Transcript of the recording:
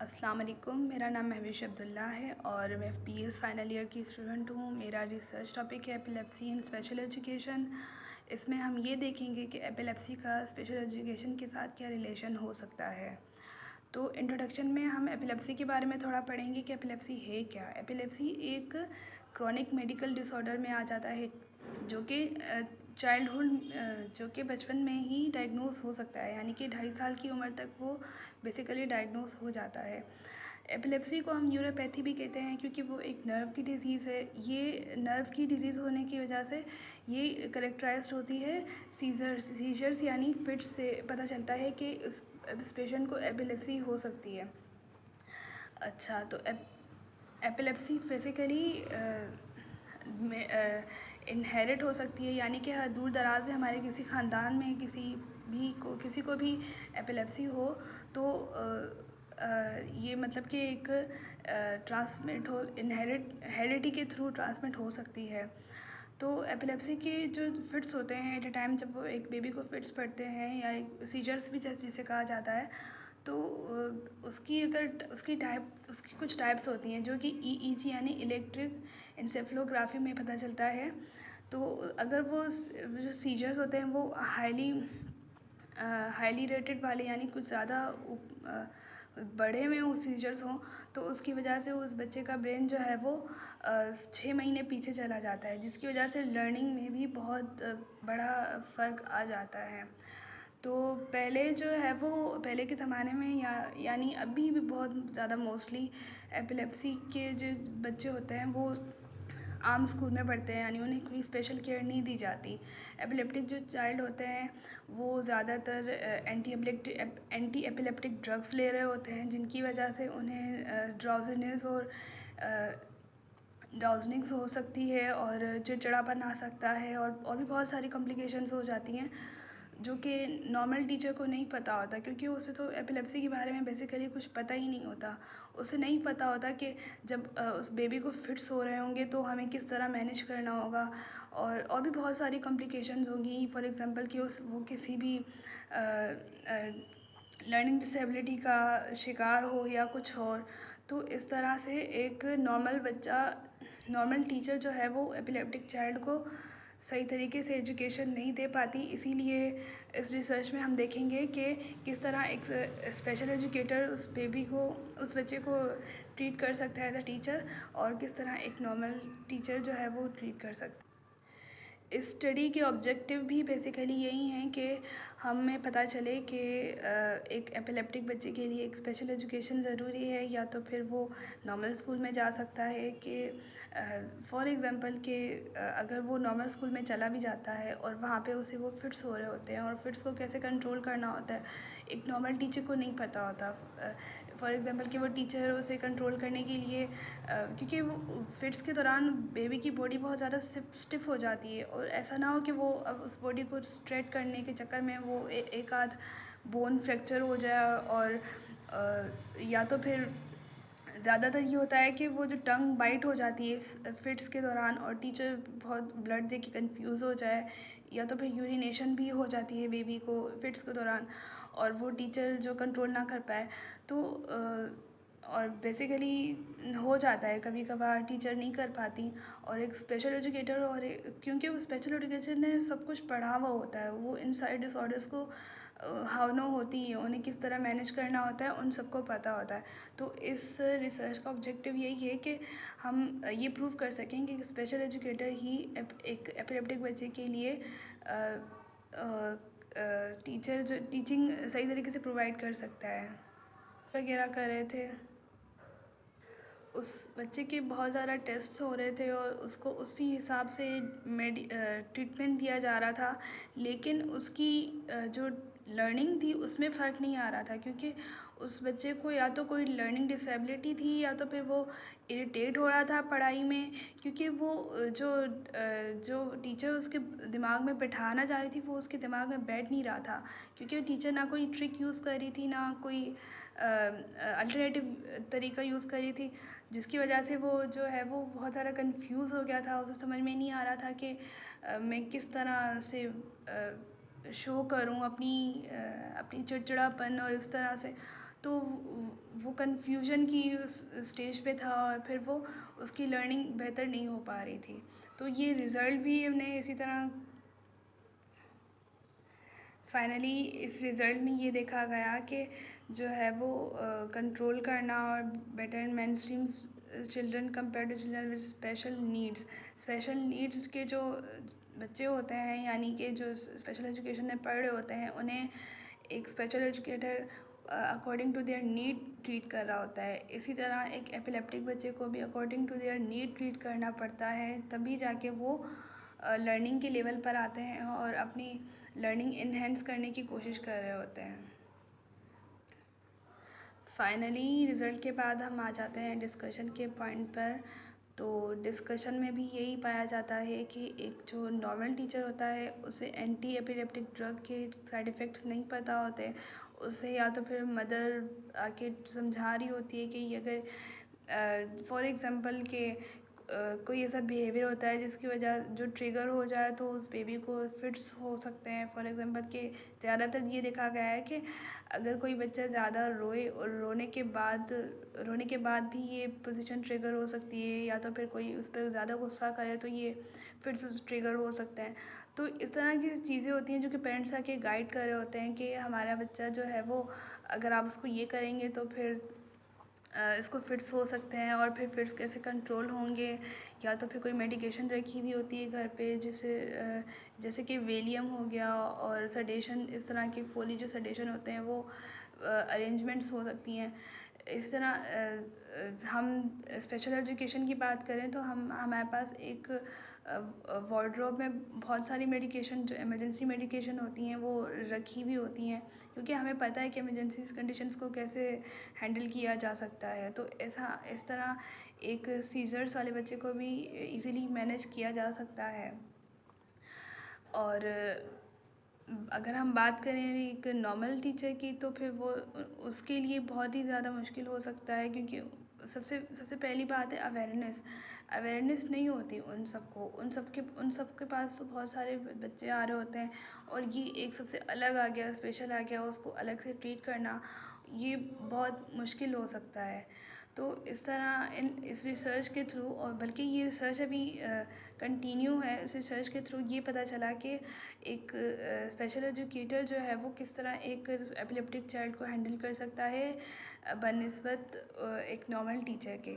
अस्सलाम वालेकुम। मेरा नाम महविश अब्दुल्ला है और मैं बीएस फाइनल ईयर की स्टूडेंट हूँ। मेरा रिसर्च टॉपिक है एपिलेप्सी इन स्पेशल एजुकेशन। इसमें हम ये देखेंगे कि एपिलेप्सी का स्पेशल एजुकेशन के साथ क्या रिलेशन हो सकता है। तो इंट्रोडक्शन में हम एपिलेप्सी के बारे में थोड़ा पढ़ेंगे कि एपिलेप्सी है क्या। एपिलेप्सी एक क्रॉनिक मेडिकल डिसऑर्डर में आ जाता है जो कि जो कि बचपन में ही डायग्नोस हो सकता है, यानी कि 2.5 साल की उम्र तक वो बेसिकली डायग्नोस हो जाता है। एपिलेप्सी को हम न्यूरोपैथी भी कहते हैं क्योंकि वो एक नर्व की डिज़ीज़ है। ये नर्व की डिज़ीज़ होने की वजह से ये करेक्टराइज्ड होती है सीजर्स यानी फिट्स से। पता चलता है कि इस पेशेंट को एपिलेप्सी हो सकती है। अच्छा, तो एपिलेप्सी बेसिकली इनहेरिट हो सकती है, यानी कि दूर दराज से हमारे किसी ख़ानदान में किसी को भी एपिलेप्सी हो तो ये मतलब कि एक ट्रांसमिट हो हेरिडिटी के थ्रू ट्रांसमिट हो सकती है। तो एपिलेप्सी के जो फिट्स होते हैं एट ए टाइम, जब वो एक बेबी को फिट्स पड़ते हैं या एक सीजर्स भी जिसे कहा जाता है, तो उसकी कुछ टाइप्स होती हैं जो कि ईईजी यानी इलेक्ट्रिक इंसेफ्लोग्राफी में पता चलता है। तो अगर वो जो सीजर्स होते हैं वो हाईली रेटेड वाले यानी कुछ ज़्यादा बड़े में वो सीजर्स हों, तो उसकी वजह से उस बच्चे का ब्रेन जो है वो 6 महीने पीछे चला जाता है, जिसकी वजह से लर्निंग में भी बहुत बड़ा फ़र्क आ जाता है। तो पहले जो है वो पहले के ज़माने में यानी अभी भी बहुत ज़्यादा मोस्टली एपिलेप्सी के जो बच्चे होते हैं वो आम स्कूल में पढ़ते हैं, यानी उन्हें कोई स्पेशल केयर नहीं दी जाती। एपिलेप्टिक जो चाइल्ड होते हैं वो ज़्यादातर एंटी एपिलेप्टिक ड्रग्स ले रहे होते हैं, जिनकी वजह से उन्हें ड्राउजनिंग्स हो सकती है और चिड़चिड़ापन आ सकता है और भी बहुत सारी कॉम्प्लिकेशंस हो जाती हैं जो कि नॉर्मल टीचर को नहीं पता होता, क्योंकि उसे तो एपिलेप्सी के बारे में बेसिकली कुछ पता ही नहीं होता। उसे नहीं पता होता कि जब उस बेबी को फिट्स हो रहे होंगे तो हमें किस तरह मैनेज करना होगा और भी बहुत सारी कॉम्प्लिकेशंस होंगी। फॉर एग्ज़ाम्पल कि वो किसी भी लर्निंग डिसेबिलिटी का शिकार हो या कुछ और। तो इस तरह से एक नॉर्मल टीचर जो है वो एपिलेप्टिक चाइल्ड को सही तरीके से एजुकेशन नहीं दे पाती। इसीलिए इस रिसर्च में हम देखेंगे कि किस तरह एक स्पेशल एजुकेटर उस बच्चे को ट्रीट कर सकता है एज अ टीचर, और किस तरह एक नॉर्मल टीचर जो है वो ट्रीट कर सकता है। इस स्टडी के ऑब्जेक्टिव भी बेसिकली यही हैं कि हमें पता चले कि एक एपिलेप्टिक बच्चे के लिए एक स्पेशल एजुकेशन ज़रूरी है, या तो फिर वो नॉर्मल स्कूल में जा सकता है कि फॉर एग्ज़ाम्पल कि अगर वो नॉर्मल स्कूल में चला भी जाता है और वहाँ पे उसे वो फिट्स हो रहे होते हैं और फिट्स को कैसे कंट्रोल करना होता है एक नॉर्मल टीचर को नहीं पता होता। फॉर एग्ज़ाम्पल कि वो टीचर उसे कंट्रोल करने के लिए क्योंकि वो फिट्स के दौरान बेबी की बॉडी बहुत ज़्यादा स्टिफ हो जाती है, और ऐसा ना हो कि वो अब उस बॉडी को स्ट्रेट करने के चक्कर में वो एक आध बोन फ्रैक्चर हो जाए, और या तो फिर ज़्यादातर ये होता है कि वो जो टंग बाइट हो जाती है फिट्स के दौरान और टीचर बहुत ब्लड दे के कन्फ्यूज़ हो जाए, या तो फिर यूरिनेशन भी हो जाती है बेबी को फिट्स के दौरान और वो टीचर जो कंट्रोल ना कर पाए। तो और बेसिकली हो जाता है कभी कभार टीचर नहीं कर पाती, और एक स्पेशल एजुकेटर क्योंकि वो स्पेशल एजुकेशन ने सब कुछ पढ़ा हुआ होता है, वो इन सारे डिसऑर्डर्स को हाउ नो होती है, उन्हें किस तरह मैनेज करना होता है उन सबको पता होता है। तो इस रिसर्च का ऑब्जेक्टिव यही है कि हम ये प्रूव कर सकें कि स्पेशल एजुकेटर ही एक एपिलेप्टिक बच्चे के लिए टीचर जो टीचिंग सही तरीके से प्रोवाइड कर सकता है वगैरह कर रहे थे। उस बच्चे के बहुत ज़्यादा टेस्ट हो रहे थे और उसको उसी हिसाब से ट्रीटमेंट दिया जा रहा था, लेकिन उसकी जो लर्निंग थी उसमें फ़र्क नहीं आ रहा था, क्योंकि उस बच्चे को या तो कोई लर्निंग डिसेबिलिटी थी या तो फिर वो इरिटेट हो रहा था पढ़ाई में, क्योंकि वो जो टीचर उसके दिमाग में बैठाना चाह रही थी वो उसके दिमाग में बैठ नहीं रहा था, क्योंकि टीचर ना कोई ट्रिक यूज़ कर रही थी ना कोई अल्टरनेटिव तरीका यूज़ कर रही थी, जिसकी वजह से वो जो है वो बहुत ज़्यादा कंफ्यूज हो गया था। उसे समझ में नहीं आ रहा था कि मैं किस तरह से शो करूं अपनी चिड़चिड़ापन और इस तरह से। तो वो कन्फ्यूजन की उस स्टेज पे था और फिर वो उसकी लर्निंग बेहतर नहीं हो पा रही थी। तो ये रिज़ल्ट भी हमने इसी तरह फाइनली इस रिज़ल्ट में ये देखा गया कि जो है वो कंट्रोल करना और better main stream children compare to children with special needs के जो बच्चे होते हैं, यानी कि जो स्पेशल एजुकेशन में पढ़ रहे होते हैं, उन्हें एक special educator according to their need treat कर रहा होता है। इसी तरह एक एपिलेप्टिक बच्चे को भी according to their need treat करना पड़ता है, तभी जाके वो लर्निंग के लेवल पर आते हैं और अपनी लर्निंग इन्हेंस करने की कोशिश कर रहे होते हैं। फाइनली रिज़ल्ट के बाद हम आ जाते हैं डिस्कशन के पॉइंट पर। तो डिस्कशन में भी यही पाया जाता है कि एक जो नॉर्मल टीचर होता है उसे एंटी एपिलेप्टिक ड्रग के साइड इफ़ेक्ट्स नहीं पता होते। उसे या तो फिर मदर आके समझा रही होती है कि अगर फॉर एग्ज़ाम्पल कि कोई ऐसा बिहेवियर होता है जिसकी वजह जो ट्रिगर हो जाए तो उस बेबी को फिट्स हो सकते हैं। फॉर एग्ज़ाम्पल कि ज़्यादातर ये देखा गया है कि अगर कोई बच्चा ज़्यादा रोए और रोने के बाद भी ये पोजीशन ट्रिगर हो सकती है, या तो फिर कोई उस पर ज़्यादा गुस्सा करे तो ये फिट्स ट्रिगर हो सकते हैं। तो इस तरह की चीज़ें होती हैं जो कि पेरेंट्स आके गाइड कर रहे होते हैं कि हमारा बच्चा जो है वो अगर आप उसको ये करेंगे तो फिर इसको फिट्स हो सकते हैं, और फिर फिट्स कैसे कंट्रोल होंगे, या तो फिर कोई मेडिकेशन रखी हुई होती है घर पे जैसे कि वेलियम हो गया, और सडेशन, इस तरह की फोली जो सडेशन होते हैं वो अरेंजमेंट्स हो सकती हैं। इस तरह हम स्पेशल एजुकेशन की बात करें तो हमारे पास एक वार्डरोब में बहुत सारी मेडिकेशन जो इमरजेंसी मेडिकेशन होती हैं वो रखी हुई होती हैं, क्योंकि हमें पता है कि इमरजेंसी कंडीशंस को कैसे हैंडल किया जा सकता है। तो इस तरह एक सीजर्स वाले बच्चे को भी इजीली मैनेज किया जा सकता है। और अगर हम बात करें एक नॉर्मल टीचर की तो फिर वो उसके लिए बहुत ही ज़्यादा मुश्किल हो सकता है, क्योंकि सबसे पहली बात है अवेयरनेस नहीं होती उन सब के पास तो बहुत सारे बच्चे आ रहे होते हैं, और ये एक सबसे अलग आ गया, स्पेशल आ गया, उसको अलग से ट्रीट करना ये बहुत मुश्किल हो सकता है। तो इस तरह इस रिसर्च के थ्रू, और बल्कि ये रिसर्च अभी कंटिन्यू है, इस रिसर्च के थ्रू ये पता चला कि एक स्पेशल एजुकेटर जो है वो किस तरह एक एपिलेप्टिक चाइल्ड को हैंडल कर सकता है बनिस्बत एक नॉर्मल टीचर के।